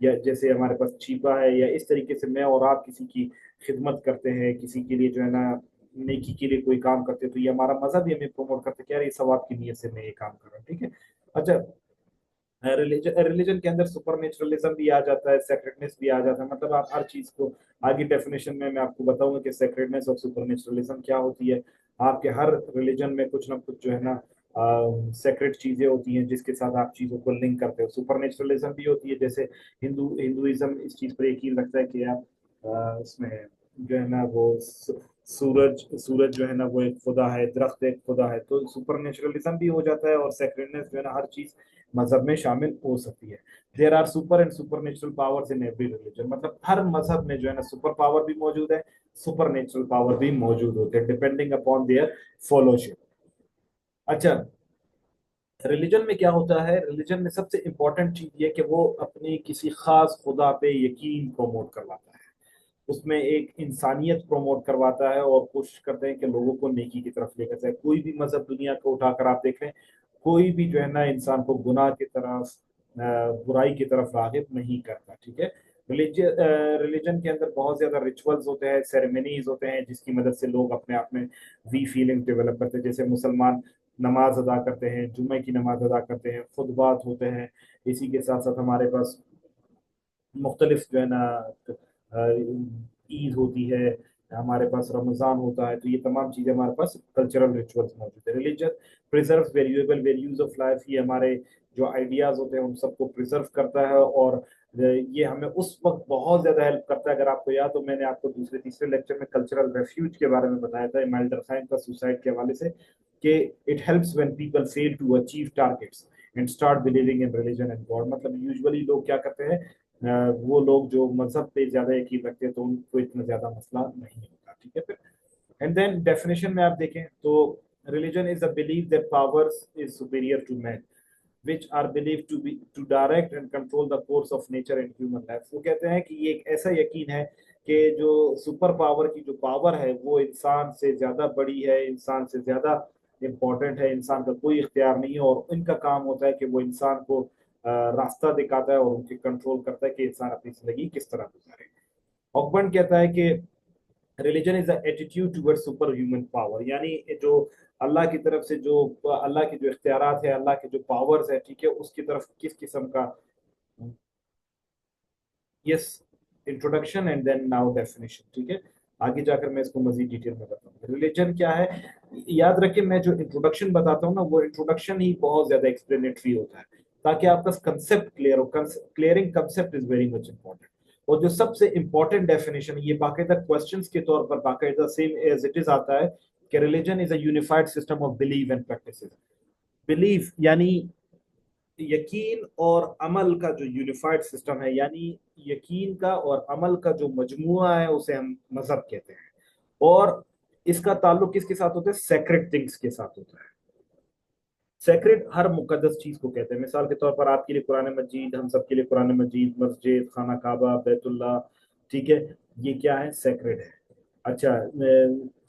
या जैसे हमारे पास चीपा है, या इस तरीके से मैं और आप किसी की खिदमत करते हैं, किसी के लिए जो है ना नेकी के लिए कोई काम करते हैं, तो ये हमारा मजहब ही हमें प्रमोट करते हैं कि यार ये सवाब की नीयत से मैं ये काम कर रहा हूँ। ठीक है। अच्छा, रिलीजन के अंदर सुपर नेचुरलिज्म भी आ जाता है, सेक्रेटनेस भी आ जाता है। मतलब आप हर चीज को आगे डेफिनेशन में मैं आपको बताऊंगा कि सेक्रेटनेस और सुपर नेचुरलिज्म क्या होती है। आपके हर रिलीजन में कुछ ना कुछ जो है ना सेक्रेट चीजें होती हैं जिसके साथ आप चीजों को लिंक करते हो। सुपर नेचुरलिज्म भी होती है, जैसे हिंदुइज्म इस चीज पर यकीन रखता है कि आप उसमें जो है ना वो सूरज सूरज जो है ना वो एक खुदा है, दरख्त एक खुदा है। तो सुपर नेचुरलिज्म भी हो जाता है, और सेक्रेटनेस जो है ना हर चीज मजहब में शामिल हो सकती है। There are super and super natural powers in every religion. मतलब हर मजहब में जो है ना सुपर पावर भी मौजूद है, सुपर नेचुरल पावर भी मौजूद होते हैं, डिपेंडिंग अपॉन देयर फॉलोशिप। अच्छा, रिलीजन में क्या होता है, रिलीजन में सबसे इंपॉर्टेंट चीज ये कि वो अपनी किसी खास खुदा पे यकीन प्रमोट करवाता है, उसमें एक इंसानियत प्रमोट करवाता है, और कोशिश करते हैं कि लोगों को नेकी की तरफ लेकर जाए। कोई भी मजहब दुनिया को उठाकर आप देख लें, कोई भी जो है ना इंसान को गुनाह की तरफ, बुराई की तरफ रागिब नहीं करता। ठीक है। रिलीजन के अंदर बहुत ज्यादा रिचुअल्स होते हैं, सेरेमनीज होते हैं, जिसकी मदद से लोग अपने आप में वी फीलिंग डेवलप करते हैं। जैसे मुसलमान नमाज अदा करते हैं, जुम्मे की नमाज अदा करते हैं, खुतबात होते हैं। इसी के साथ साथ हमारे पास मुख्तलिफ जो है ना ईद होती है, हमारे पास रमजान होता है। तो ये तमाम चीजें हमारे पास कल्चरल रिचुअल्स मौजूद है। Religion preserve valuable values of life, ये हमारे जो आइडियाज होते हैं उन सबको प्रिजर्व करता है। और ये हमें उस वक्त बहुत ज्यादा हेल्प करता है। अगर आपको याद हो, मैंने आपको दूसरे तीसरे लेक्चर में कल्चरल रेफ्यूज के बारे में बताया था, इमाइल खान का सुसाइड के हवाले से, कि it helps when people fail to achieve targets and start believing in religion and God. मतलब यूजुअली लोग क्या करते हैं, वो लोग जो मजहब पे ज्यादा यकीन रखते हैं तो उनको इतना ज्यादा मसला नहीं होता। ठीक है। फिर एंड देन डेफिनेशन में आप देखें तो religion is a believe that powers is superior to man which are believed to direct and control the course of nature and human life। वो कहते हैं कि ये एक ऐसा यकीन है कि जो सुपर पावर की जो पावर है वो इंसान से ज्यादा बड़ी है, इंसान से ज्यादा इम्पोर्टेंट है, इंसान का कोई इख्तियार नहीं है, और इनका काम होता है कि वो इंसान को रास्ता दिखाता है और उनके कंट्रोल करता है कि इंसान अपनी जिंदगी किस तरह गुजारे। ऑकबर्न कहता है कि religion is the attitude towards super human power, यानी जो अल्लाह की तरफ से जो अल्लाह के जो इख्तियारात है, अल्लाह के जो पावर्स है, ठीक है, उसकी तरफ किस किस्म का। Yes, introduction and then now definition. ठीक है, आगे जाकर मैं इसको मजीद डिटेल में बताऊंगा रिलीजन क्या है। याद रखिए, मैं जो इंट्रोडक्शन बताता हूँ ना, वो इंट्रोडक्शन ही बहुत ज्यादा एक्सप्लेनेटरी होता है, ताकि आपका कंसेप्ट क्लियर हो। Clearing concept is very much important. और जो सबसे इंपॉर्टेंट डेफिनेशन, ये बाकायदा क्वेश्चंस के तौर पर बाकायदा सेम एज इट इज आता है कि religion is a unified system of believe and practices. Belief यानी यकीन और अमल का जो यूनिफाइड सिस्टम है, यानी यकीन का और अमल का जो मजमुआ है, उसे हम मजहब कहते हैं। और इसका ताल्लुक किसके साथ होता है, सेक्रेट थिंग्स के साथ होता है। सेक्रेट हर मुकद्दस चीज को कहते हैं। मिसाल के तौर पर आपके लिए कुरान मजीद, हम सब के लिए कुरान मजीद, मस्जिद, खाना काबा, बैतुल्लाह, ठीक है, ये क्या है, सेक्रेट है। अच्छा,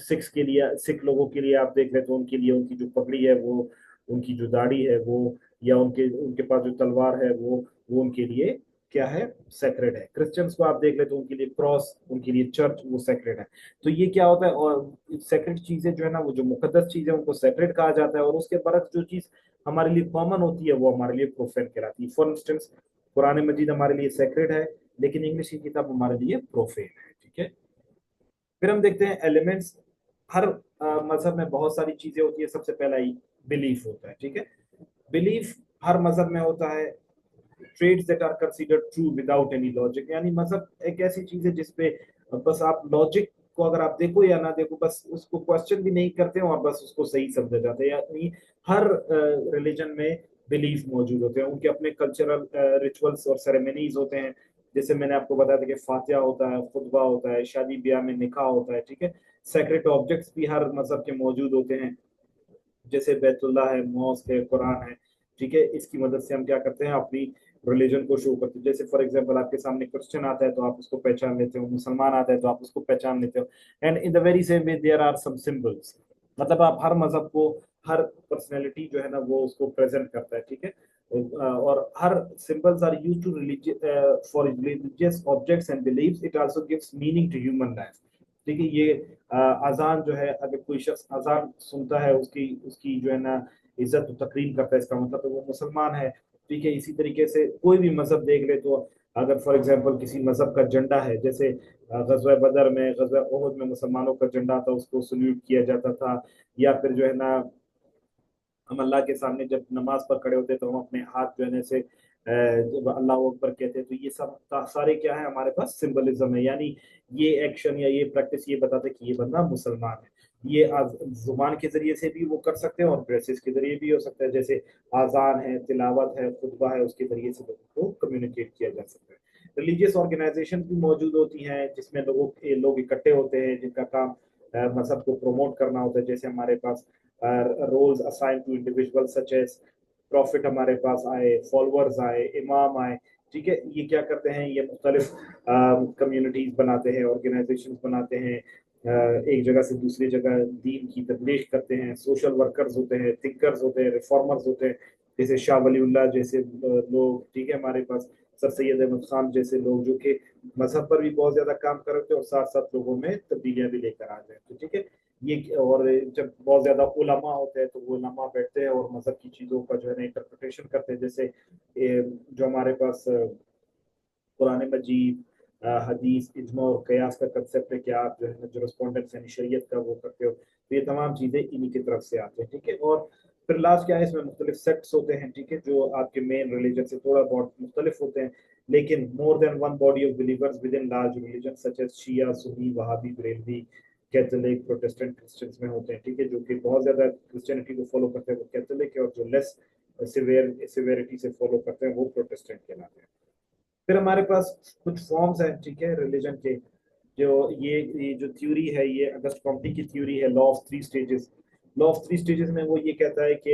सिक्स के लिए, सिख लोगों के लिए आप देख रहे तो उनके लिए उनकी जो पगड़ी है वो, उनकी जो दाढ़ी है वो, या उनके उनके पास जो तलवार है वो उनके लिए क्या है, सेक्रेट है। क्रिश्चियंस को आप देख ले तो उनके लिए क्रॉस, उनके लिए चर्च, वो सेक्रेट है। तो ये क्या होता है, और सेक्रेट चीजें जो है ना, वो जो मुकद्दस चीज है उनको सेक्रेट कहा जाता है, और उसके बरक्स जो चीज हमारे लिए कॉमन होती है वो हमारे लिए प्रोफेन कहलाती है। फॉर इंस्टेंस, कुरान मजीद हमारे लिए सेक्रेट है, लेकिन इंग्लिश की किताब हमारे लिए प्रोफेन है। ठीक है। फिर हम देखते हैं एलिमेंट्स। हर मजहब में बहुत सारी चीजें होती है। सबसे पहला ही बिलीफ होता है, ठीक है। बिलीफ हर मजहब में होता है। Trades that are considered true without any logic, यानी मजहब एक ऐसी चीज है जिसपे बस आप लॉजिक को अगर आप देखो या ना देखो, बस उसको क्वेश्चन भी नहीं करते हैं और बस उसको सही समझा जाता है। यानी हर रिलीजन में बिलीफ मौजूद होते हैं, उनके अपने कल्चरल रिचुअल्स और सेरेमनीज होते हैं। जैसे मैंने आपको बताया था कि फातिहा होता है, खुतबा होता है, शादी ब्याह में निकाह होता है, ठीक है। सेक्रेट ऑब्जेक्ट्स भी हर मजहब के मौजूद होते हैं, जैसे बैतुल्लाह है, मॉस्क है, कुरान है, ठीक है। इसकी मदद से हम क्या करते हैं, अपनी रिलीजन को शो करते हैं। जैसे फॉर एग्जांपल आपके सामने क्रिश्चियन आता है तो आप उसको पहचान लेते हो, मुसलमान आता है तो आप उसको पहचान लेते हो। And in the very same way there are some symbols, मतलब आप हर मजहब को, हर पर्सनैलिटी जो है ना वो उसको प्रेजेंट करता है, ठीक है। और हर symbols are used to religious for religious objects and beliefs. It also gives meaning to human life. ठीक है। ये अजान जो है, अगर कोई शख्स अजान सुनता है, उसकी उसकी जो है ना इज्जत और तकरीम करता है, इसका मतलब है वो मुसलमान है, ठीक है। इसी तरीके से कोई भी मजहब देख ले तो अगर फॉर एग्जांपल किसी मजहब का झंडा है, जैसे गजवा बदर में, गजवा ओहद में मुसलमानों का झंडा था, उसको सल्यूट किया जाता था। या फिर जो है ना हम अल्लाह के सामने जब नमाज पर खड़े होते तो हम अपने हाथ जो है से जब अल्लाह अकबर कहते हैं, तो ये सब सारे क्या है, हमारे पास सिंबलिज्म है। यानी ये एक्शन या ये प्रैक्टिस ये बताते हैं कि ये बंदा मुसलमान है। ये जुबान के जरिए से भी वो कर सकते हैं और ड्रेसेस के जरिए भी हो सकता है, जैसे आजान है, तिलावत है, खुतबा है, उसके जरिए से लोगों को कम्युनिकेट किया जा सकता है। रिलीजियस ऑर्गेनाइजेशन भी मौजूद होती हैं जिसमें लोग इकट्ठे होते हैं, जिनका काम मजहब को प्रमोट करना होता है। जैसे हमारे पास roles assign to individual such as profit हमारे पास आए, फॉलोअर्स आए, इमाम आए, ठीक है। ये क्या करते हैं, ये मुख्तलिफ कम्युनिटीज बनाते हैं, ऑर्गेनाइजेशन बनाते हैं, एक जगह से दूसरी जगह दीन की तबलीग करते हैं। सोशल वर्कर्स होते हैं, थिंकर्स होते हैं, रिफॉर्मर्स होते हैं, जैसे शाह वलीउल्लाह जैसे लोग, ठीक है। हमारे पास सर सैयद अहमद खान जैसे लोग जो कि मजहब पर भी बहुत ज्यादा काम कर रहे थे और साथ साथ लोगों में तब्दीलियां भी लेकर आ रहे थे, ठीक है। ये और जब बहुत ज्यादा उलमा होते हैं तो वो उलमा बैठते हैं और मजहब की चीजों का जो है ना इंटरप्रिटेशन करते हैं। जैसे जो हमारे पास कुरान मजीद, हदीस, इज्मा और कयास का कंसेप्ट है कि आप जो है ना जोरस्पोंडेंस यानी शरीयत का वो करते हो, तो ये तमाम चीजें इन्हीं की तरफ से आती हैं, ठीक है। और फिर लास्ट क्या है, इसमें मुख्तलिफ सेक्ट्स होते हैं, ठीक है, जो आपके मेन रिलीजन से थोड़ा बहुत मुख्तलिफ होते हैं, लेकिन more than one body of believers within large religion such as Shia, Sunni, Wahhabi, Barelvi, Catholic, Protestant Christians में होते हैं, ठीक है। जो कि बहुत ज्यादा क्रिश्चियनिटी को फॉलो करते हैं वो कैथोलिक है, और जो लेस सिवेरिटी से फॉलो करते हैं वो प्रोटेस्टेंट कहलाते हैं। फिर हमारे पास कुछ फॉर्म्स हैं, ठीक है, रिलीजन के। जो ये जो थ्योरी है, ये अगस्ट कॉम्पटी की थ्योरी है, law of three stages. Law of three stages में वो ये कहता है कि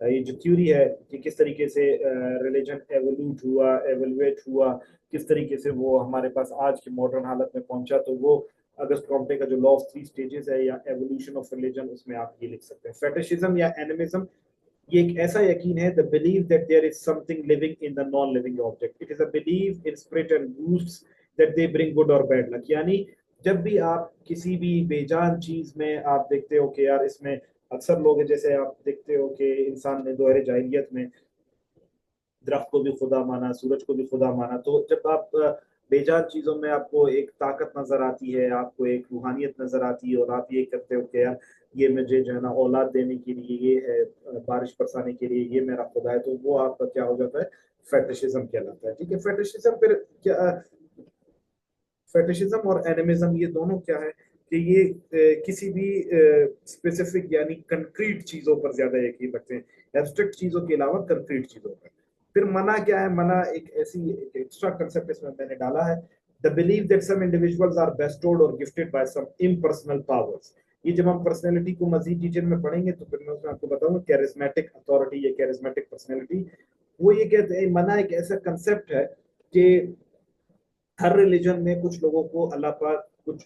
ये जो थ्योरी है कि किस तरीके से रिलीजन एवोल्यूट हुआ, एवोल्यूएट हुआ, किस तरीके से वो हमारे पास आज की मॉडर्न हालत में पहुंचा, तो वो अगस्ट कॉम्पटे का जो लॉ ऑफ थ्री स्टेजेस है या एवोल्यूशन ऑफ रिलीजन, उसमें आप ये लिख सकते हैं। फेटिशिज्म या एनिमिज्म, ये एक ऐसा यकीन है, the believe that there is something living in the non living object. It is a believe in spirit and boosts that they bring good और बैड लक। यानी जब भी आप किसी भी बेजान चीज में आप देखते हो कि यार इसमें, अक्सर लोग हैं जैसे आप देखते हो कि इंसान ने दोहरे जाहिलियत में दरख्त को भी खुदा माना, सूरज को भी खुदा माना, तो जब आप बेजान चीजों में आपको एक ताकत नजर आती है, आपको एक रूहानियत नजर आती है और आप ये करते हो कि यार ये मुझे जो है ना औलाद देने के लिए ये है, बारिश बरसाने के लिए ये मेरा खुदा है, तो वो आपका क्या हो जाता है, फेटिशिज्म कहलाता है, ठीक है। फेटिशिज्म फिर क्या, फेटिशिज्म और एनिमिज्म ये दोनों क्या है कि ये किसी भी स्पेसिफिक यानी कंक्रीट चीजों पर ज्यादा यकीन रखते हैं, एब्स्ट्रैक्ट चीजों के अलावा कंक्रीट चीजों पर। फिर मना क्या है, मना एक ऐसी एक्स्ट्रा कंसेप्ट इसमें मैंने डाला है, the believe that some individuals are bestowed और gifted by some impersonal powers. ये जब हम पर्सनैलिटी को मजीद डिटेल में पढ़ेंगे तो फिर मैं उसमें आपको बताऊंगा कैरिज्मेटिक अथॉरिटी या कैरिज्मेटिक पर्सनैलिटी। वो ये कहते हैं, मना एक ऐसा कंसेप्ट है कि हर रिलीजन में कुछ लोगों को अल्लाह पाक कुछ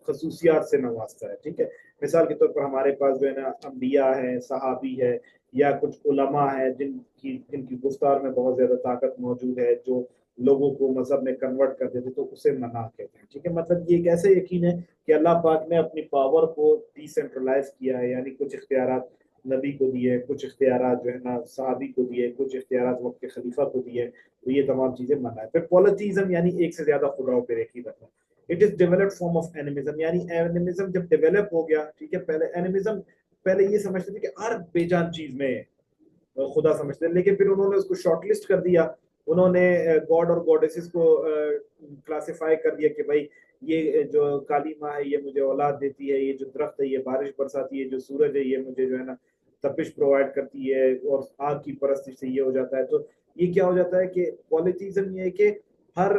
खसूसियात से नवाजता है, ठीक है। मिसाल के तौर पर हमारे पास जो है ना अम्बिया है, सहाबी है, या कुछ उलमा है जिनकी जिनकी गुफ्तार में बहुत ज्यादा ताकत मौजूद है, जो लोगों को मजहब में कन्वर्ट कर देते, तो उसे मना कहते हैं, ठीक है। मतलब ये एक ऐसा यकीन है कि अल्लाह पाक ने अपनी पावर को डिसेंट्रलाइज किया है, यानी कुछ इख्तियारात नबी को दिए, कुछ इख्तियारात जो है ना सहाबी को दिए, कुछ इख्तियारात वक्त के खलीफा को दिए, तो ये तमाम चीजें मना है। फिर पॉलिथीज्म यानी एक से ज्यादा खुदाओं पर यकीन रखना। It is developed form of animism, यानी एनिमिज्म जब डेवलप हो गया, ठीक है, पहले एनिमिज्म, पहले ये समझते थे कि हर बेजान चीज में खुदा समझते हैं, लेकिन फिर उन्होंने उसको शॉर्टलिस्ट कर दिया। उन्होंने गॉड और गॉडेसेस को क्लासिफाई कर दिया कि भाई ये जो काली माँ है ये मुझे औलाद देती है, ये जो दरख्त है ये बारिश बरसाती है, जो सूरज है ये मुझे जो है ना तपिश प्रोवाइड करती है, और आग की परस्तिश से ये हो जाता है। तो ये क्या हो जाता है कि पॉलिथिज्म ये है कि हर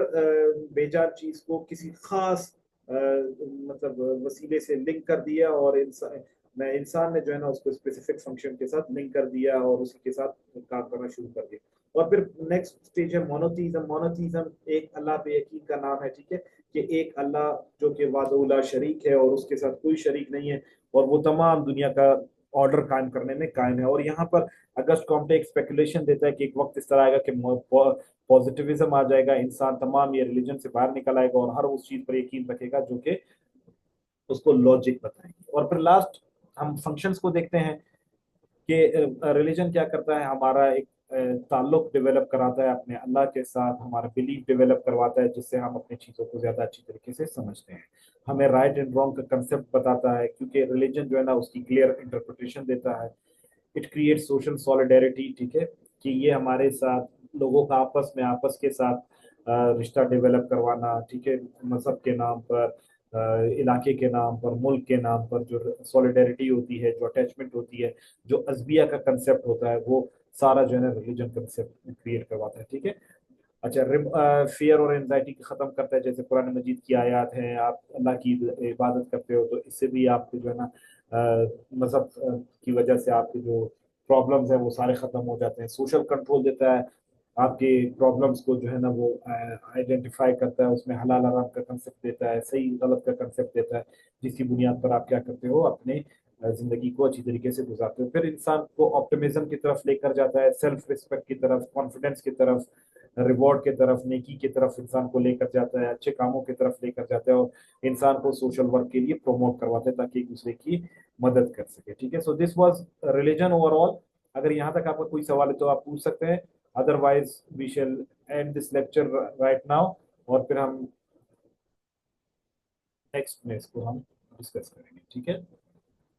बेजान चीज को किसी खास मतलब वसीले से लिंक कर दिया, और इंसान ने जो है ना उसको स्पेसिफिक फंक्शन के साथ लिंक कर दिया और उसी के साथ काम करना शुरू कर दिया। और फिर नेक्स्ट स्टेज है मोनोथीज्म। मोनोथीज्म एक अल्लाह पे यकीन का नाम है, ठीक है, कि एक अल्लाह जो कि वादउला शरीक है और उसके साथ कोई शरीक नहीं है, और वो तमाम दुनिया का ऑर्डर कायम करने में कायम है। और यहाँ पर अगस्त कॉम्टे एक स्पेकुलेशन देता है कि एक वक्त इस तरह आएगा कि पॉजिटिविज्म आ जाएगा, इंसान तमाम ये रिलीजन से बाहर निकल आएगा और हर उस चीज पर यकीन रखेगा जो कि उसको लॉजिक बताएंगे। और फिर लास्ट हम फंक्शंस को देखते हैं कि रिलीजन क्या करता है, हमारा एक ताल्लुक डेवलप कराता है अपने अल्लाह के साथ, हमारा बिलीफ डेवलप करवाता है, जिससे हम अपनी चीज़ों को ज़्यादा अच्छी तरीके से समझते हैं। हमें राइट एंड रॉन्ग का कंसेप्ट बताता है, क्योंकि रिलीजन जो है ना उसकी क्लियर इंटरप्रिटेशन देता है। इट क्रिएट सोशल सॉलिडेरिटी, ठीक है, कि ये हमारे साथ लोगों का आपस में आपस के साथ रिश्ता डेवलप करवाना, ठीक है, मजहब के नाम पर, इलाके के नाम पर, मुल्क के नाम पर जो सॉलिडेरिटी होती है, जो अटैचमेंट होती है, जो अजबिया का कंसेप्ट होता है, वो सारा जो है ना रिलीजन कंसेप्ट क्रिएट करवाता है, ठीक है। अच्छा, फियर और एंजाइटी खत्म करता है, जैसे कुरान मजीद की आयत है, आप अल्लाह की इबादत करते हो तो इससे भी आपको जो है ना मजहब की वजह से आपके जो प्रॉब्लम्स हैं वो सारे खत्म हो जाते हैं। सोशल कंट्रोल देता है, आपके प्रॉब्लम्स को जो है ना वो आइडेंटिफाई करता है, उसमें हलाल हराम का कंसेप्ट देता है, सही गलत का कंसेप्ट देता है, जिसकी बुनियाद पर आप क्या करते हो, अपने जिंदगी को अच्छी तरीके से गुजारते हो। फिर इंसान को ऑप्टिमिज्म की तरफ लेकर जाता है, सेल्फ रिस्पेक्ट की तरफ, कॉन्फिडेंस की तरफ, रिवॉर्ड की तरफ, नेकी की तरफ इंसान को लेकर जाता है, अच्छे कामों की तरफ लेकर जाता है, और इंसान को सोशल वर्क के लिए प्रमोट करवाता है ताकि एक दूसरे की मदद कर सके, ठीक है। So this was religion overall. अगर यहाँ तक आपका कोई सवाल है तो आप पूछ सकते हैं, otherwise we shall end this lecture right now, और फिर हम नेक्स्ट में इसको हम डिस्कस करेंगे, ठीक है।